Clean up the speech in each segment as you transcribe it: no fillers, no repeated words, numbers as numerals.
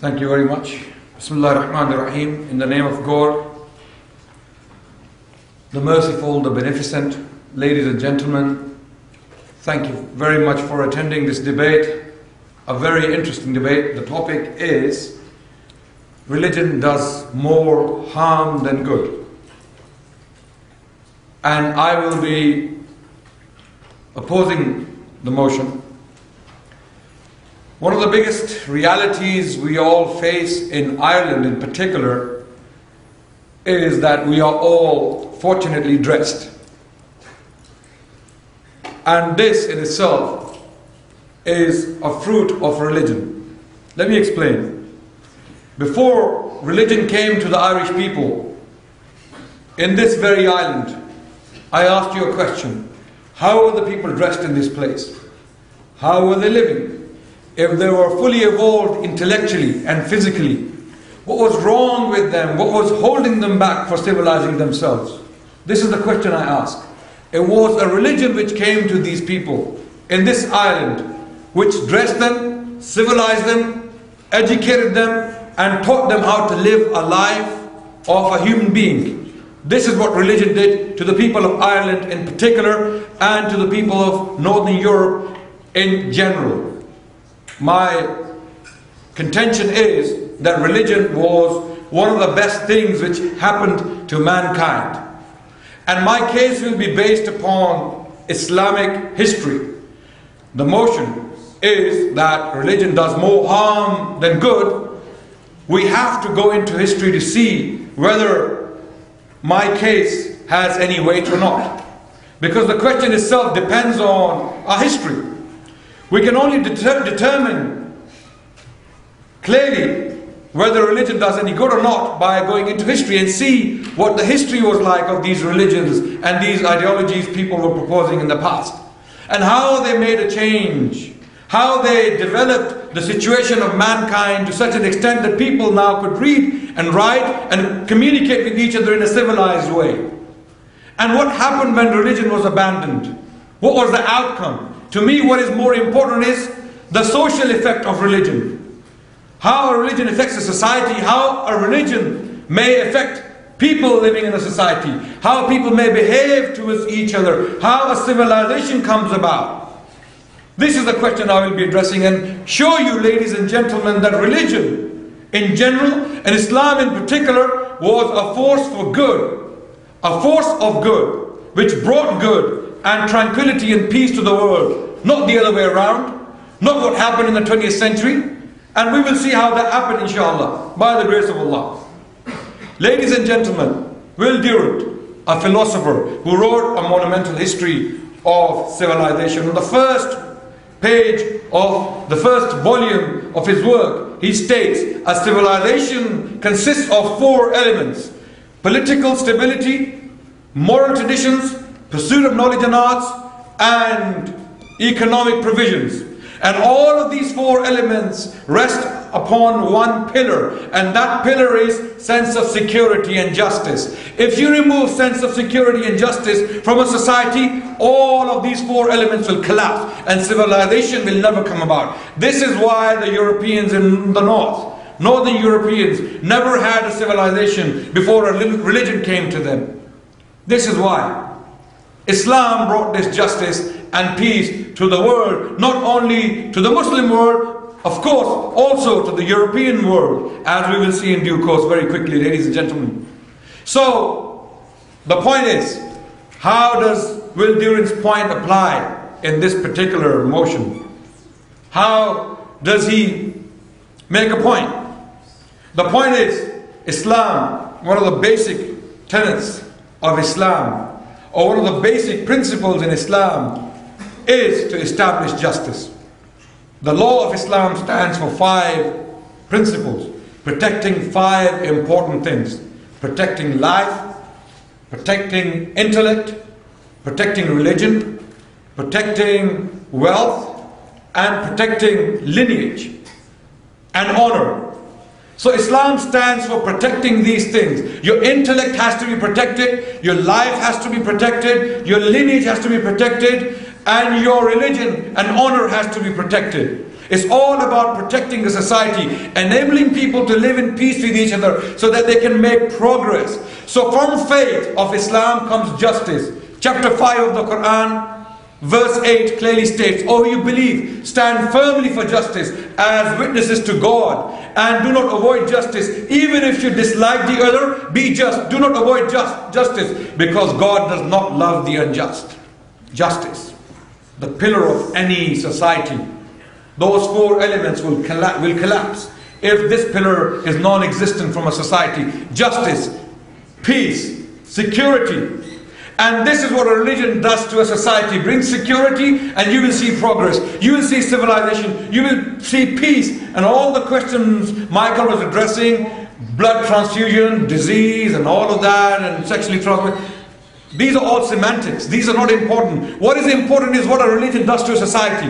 Thank you very much. Bismillah ar-Rahman ar-Rahim. In the name of God, the merciful, the beneficent. Ladies and gentlemen, thank you very much for attending this debate. A very interesting debate. The topic is religion does more harm than good. And I will be opposing the motion. One of the biggest realities we all face in Ireland in particular is that we are all fortunately dressed. And this in itself is a fruit of religion. Let me explain. Before religion came to the Irish people, in this very island, I asked you a question. How were the people dressed in this place? How were they living? If they were fully evolved intellectually and physically, what was wrong with them? What was holding them back for civilizing themselves? This is the question I ask. It was a religion which came to these people in this island, which dressed them, civilized them, educated them, and taught them how to live a life of a human being. This is what religion did to the people of Ireland in particular, and to the people of Northern Europe in general. My contention is that religion was one of the best things which happened to mankind. And my case will be based upon Islamic history. The motion is that religion does more harm than good. We have to go into history to see whether my case has any weight or not. Because the question itself depends on our history. We can only determine clearly whether religion does any good or not by going into history and see what the history was like of these religions and these ideologies people were proposing in the past, and how they made a change, how they developed the situation of mankind to such an extent that people now could read and write and communicate with each other in a civilized way. And what happened when religion was abandoned? What was the outcome? To me, what is more important is the social effect of religion. How a religion affects a society, how a religion may affect people living in a society, how people may behave towards each other, how a civilization comes about. This is the question I will be addressing, and show you, ladies and gentlemen, that religion in general, and Islam in particular, was a force for good, a force of good, which brought good and tranquility and peace to the world, not the other way around, not what happened in the 20th century. And we will see how that happened, inshallah, by the grace of Allah. Ladies and gentlemen, Will Durant, a philosopher who wrote a monumental history of civilization, on the first page of the first volume of his work, he states, a civilization consists of 4 elements: political stability, moral traditions, pursuit of knowledge and arts, and economic provisions. And all of these 4 elements rest upon one pillar, and that pillar is sense of security and justice. If you remove sense of security and justice from a society, all of these 4 elements will collapse and civilization will never come about. This is why the Europeans in the Northern Europeans never had a civilization before a religion came to them. This is why Islam brought this justice and peace to the world, not only to the Muslim world, of course, also to the European world, as we will see in due course very quickly, ladies and gentlemen. So, the point is, how does Will Durant's point apply in this particular motion? How does he make a point? The point is, Islam, one of the basic tenets of Islam, or one of the basic principles in Islam, is to establish justice. The law of Islam stands for 5 principles, protecting 5 important things: protecting life, protecting intellect, protecting religion, protecting wealth, and protecting lineage and honor. So Islam stands for protecting these things. Your intellect has to be protected, your life has to be protected, your lineage has to be protected, and your religion and honor has to be protected. It's all about protecting the society, enabling people to live in peace with each other so that they can make progress. So from faith of Islam comes justice. Chapter 5 of the Quran, verse 8 clearly states, "O you believe, stand firmly for justice as witnesses to God, and do not avoid justice. Even if you dislike the other, be just. Do not avoid justice, because God does not love the unjust." Justice, the pillar of any society. Those four elements will collapse if this pillar is non-existent from a society. Justice, peace, security. And this is what a religion does to a society. Brings security and you will see progress. You will see civilization. You will see peace. And all the questions Michael was addressing, blood transfusion, disease and all of that, and sexually transmitted, these are all semantics. These are not important. What is important is what a religion does to a society.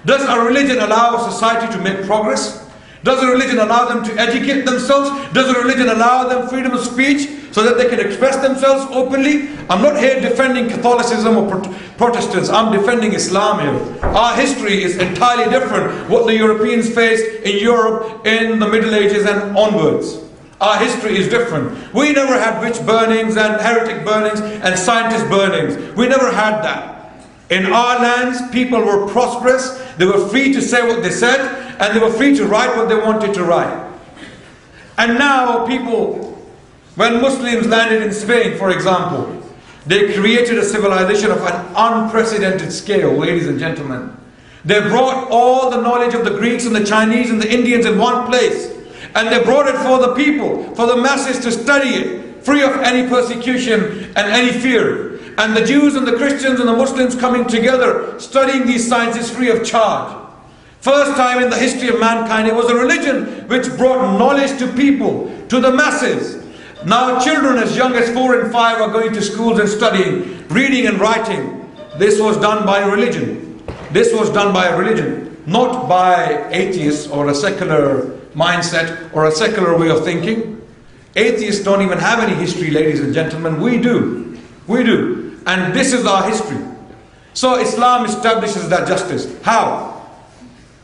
Does a religion allow a society to make progress? Does a religion allow them to educate themselves? Does a religion allow them freedom of speech so that they can express themselves openly? I'm not here defending Catholicism or Protestants. I'm defending Islam here. Our history is entirely different. What the Europeans faced in Europe in the Middle Ages and onwards. Our history is different. We never had witch burnings and heretic burnings and scientist burnings. We never had that. In our lands, people were prosperous. They were free to say what they said, and they were free to write what they wanted to write. And now people, when Muslims landed in Spain, for example, they created a civilization of an unprecedented scale, ladies and gentlemen. They brought all the knowledge of the Greeks and the Chinese and the Indians in one place. And they brought it for the people, for the masses to study it, free of any persecution and any fear. And the Jews and the Christians and the Muslims coming together, studying these sciences free of charge. First time in the history of mankind, it was a religion which brought knowledge to people, to the masses. Now children as young as 4 and 5 are going to schools and studying, reading and writing. This was done by religion. This was done by a religion, not by atheists or a secular mindset or a secular way of thinking. Atheists don't even have any history, ladies and gentlemen. We do. We do. And this is our history. So Islam establishes that justice. How?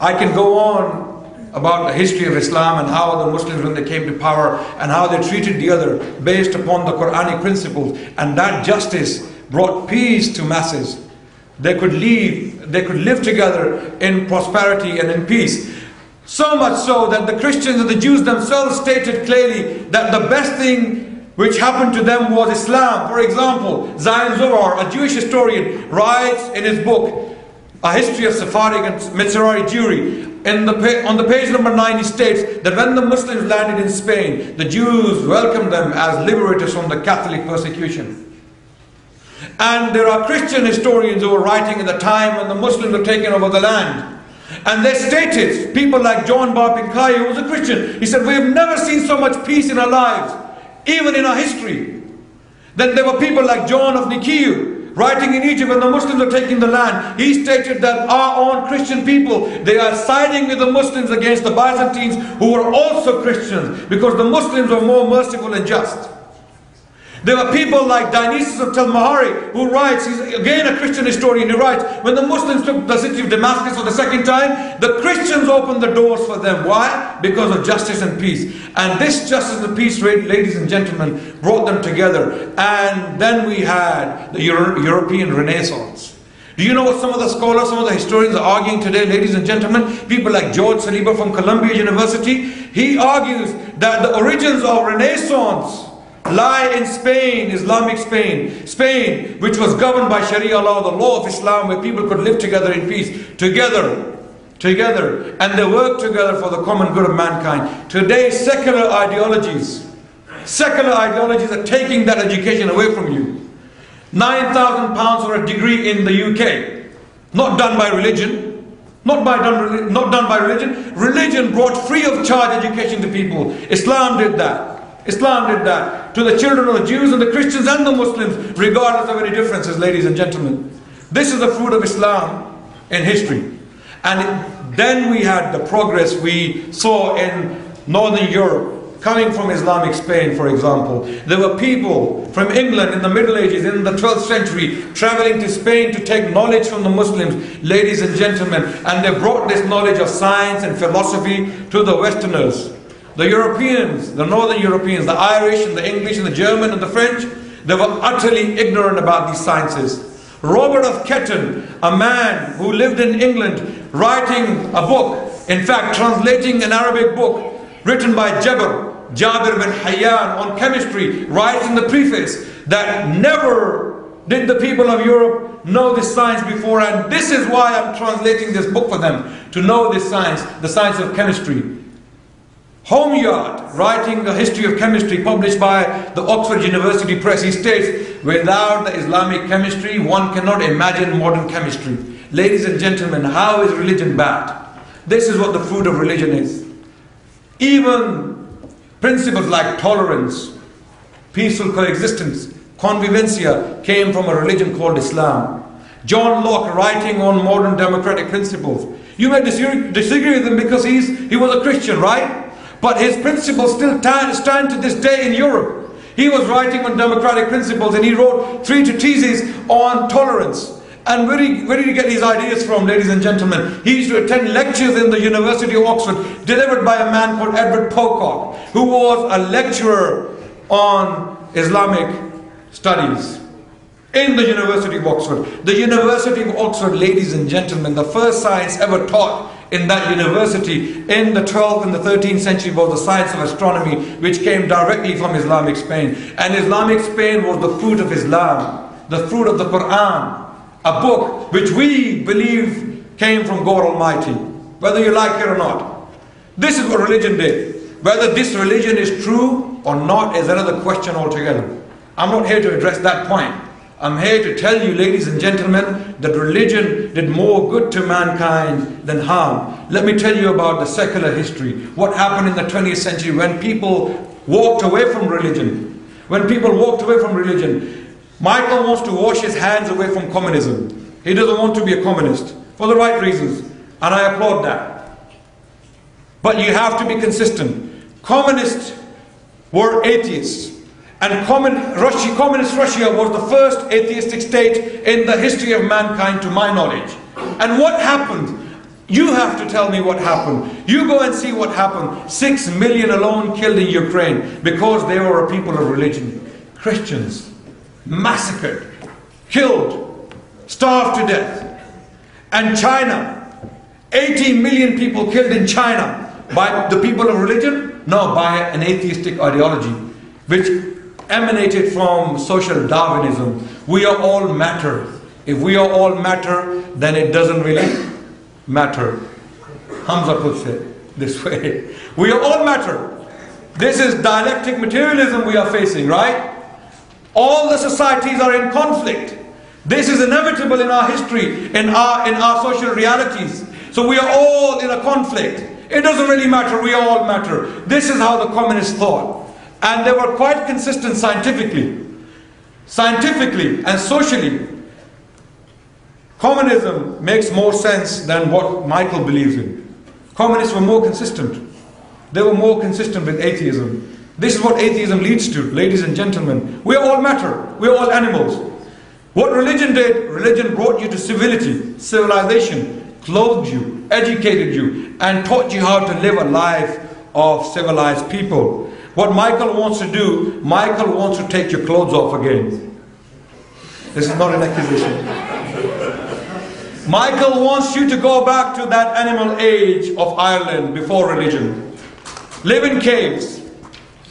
I can go on about the history of Islam and how the Muslims, when they came to power, and how they treated the other based upon the Quranic principles. And that justice brought peace to masses. They could live together in prosperity and in peace. So much so that the Christians and the Jews themselves stated clearly that the best thing which happened to them was Islam. For example, Zion Zohar, a Jewish historian, writes in his book, A History of Sephardic and Mizrahi Jewry, on the page number 9, he states that when the Muslims landed in Spain, the Jews welcomed them as liberators from the Catholic persecution. And there are Christian historians who were writing at the time when the Muslims were taking over the land. And they stated, people like John Bar Pinkai, who was a Christian, he said, we have never seen so much peace in our lives, even in our history. Then there were people like John of Nicaea, writing in Egypt when the Muslims were taking the land. He stated that our own Christian people, they are siding with the Muslims against the Byzantines, who were also Christians, because the Muslims were more merciful and just. There were people like Dionysius of Telmahari, who writes, he's again a Christian historian, he writes, when the Muslims took the city of Damascus for the second time, the Christians opened the doors for them. Why? Because of justice and peace. And this justice and peace, ladies and gentlemen, brought them together. And then we had the European Renaissance. Do you know what some of the scholars, some of the historians are arguing today, ladies and gentlemen? People like George Saliba from Columbia University, he argues that the origins of Renaissance lie in Spain, Islamic Spain. Spain, which was governed by Sharia law, the law of Islam, where people could live together in peace, together, and they work together for the common good of mankind. Today, secular ideologies are taking that education away from you. £9,000 for a degree in the UK, not done by religion, not done by religion. Religion brought free of charge education to people. Islam did that. Islam did that to the children of the Jews and the Christians and the Muslims, regardless of any differences, ladies and gentlemen. This is the fruit of Islam in history. And then we had the progress we saw in Northern Europe, coming from Islamic Spain, for example. There were people from England in the Middle Ages, in the 12th century, traveling to Spain to take knowledge from the Muslims, ladies and gentlemen, and they brought this knowledge of science and philosophy to the Westerners. The Europeans, the Northern Europeans, the Irish and the English and the German and the French, they were utterly ignorant about these sciences. Robert of Hittin, a man who lived in England, writing a book, in fact translating an Arabic book written by Jabir bin Hayyan on chemistry, writes in the preface that never did the people of Europe know this science before, and this is why I'm translating this book for them, to know this science, the science of chemistry. Homeyard, writing a history of chemistry published by the Oxford University Press, he states, without the Islamic chemistry, one cannot imagine modern chemistry. Ladies and gentlemen, how is religion bad? This is what the fruit of religion is. Even principles like tolerance, peaceful coexistence, convivencia came from a religion called Islam. John Locke, writing on modern democratic principles. You may disagree with him because he was a Christian, right? But his principles still stand to this day in Europe. He was writing on democratic principles and he wrote 3 treatises on tolerance. And where did he get these ideas from, ladies and gentlemen? He used to attend lectures in the University of Oxford, delivered by a man called Edward Pocock, who was a lecturer on Islamic studies in the University of Oxford. The University of Oxford, ladies and gentlemen, the first science ever taught in that university in the 12th and the 13th century was the science of astronomy, which came directly from Islamic Spain. And Islamic Spain was the fruit of Islam, the fruit of the Quran, a book which we believe came from God Almighty, whether you like it or not. This is what religion did. Whether this religion is true or not is another question altogether. I'm not here to address that point. I'm here to tell you, ladies and gentlemen, that religion did more good to mankind than harm. Let me tell you about the secular history. What happened in the 20th century when people walked away from religion. When people walked away from religion. Michael wants to wash his hands away from communism. He doesn't want to be a communist for the right reasons, and I applaud that. But you have to be consistent. Communists were atheists, and communist Russia was the first atheistic state in the history of mankind, to my knowledge. And what happened? You have to tell me what happened. You go and see what happened. 6 million alone killed in Ukraine because they were a people of religion. Christians massacred, killed, starved to death. And China, 18 million people killed in China by the people of religion? No, by an atheistic ideology, which emanated from social Darwinism. We are all matter. If we are all matter, then it doesn't really matter. Hamza puts it this way. We are all matter. This is dialectic materialism we are facing, right? All the societies are in conflict. This is inevitable in our history, in our social realities. So we are all in a conflict. It doesn't really matter, we all matter. This is how the communists thought. And they were quite consistent scientifically. Scientifically and socially, communism makes more sense than what Michael believes in. Communists were more consistent. They were more consistent with atheism. This is what atheism leads to, ladies and gentlemen. We are all matter. We are all animals. What religion did, religion brought you to civility, civilization, clothed you, educated you, and taught you how to live a life of civilized people. What Michael wants to do, Michael wants to take your clothes off again. This is not an accusation. Michael wants you to go back to that animal age of Ireland before religion. Live in caves.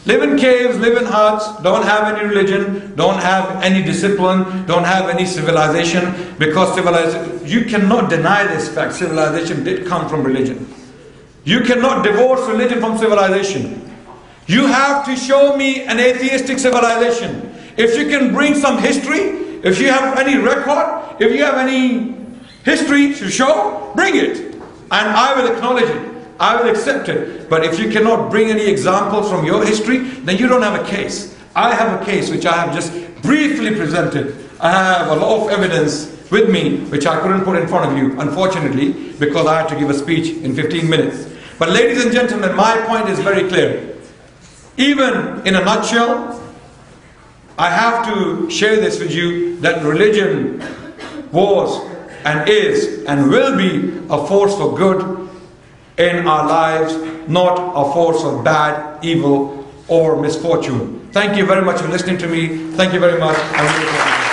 Live in caves, live in huts, don't have any religion, don't have any discipline, don't have any civilization, because civilization, you cannot deny this fact, civilization did come from religion. You cannot divorce religion from civilization. You have to show me an atheistic civilization. If you can bring some history, if you have any record, if you have any history to show, bring it. And I will acknowledge it. I will accept it. But if you cannot bring any examples from your history, then you don't have a case. I have a case which I have just briefly presented. I have a lot of evidence with me which I couldn't put in front of you, unfortunately, because I had to give a speech in 15 minutes. But ladies and gentlemen, my point is very clear. Even in a nutshell, I have to share this with you, that religion was and is and will be a force for good in our lives, not a force of bad, evil or misfortune. Thank you very much for listening to me. Thank you very much.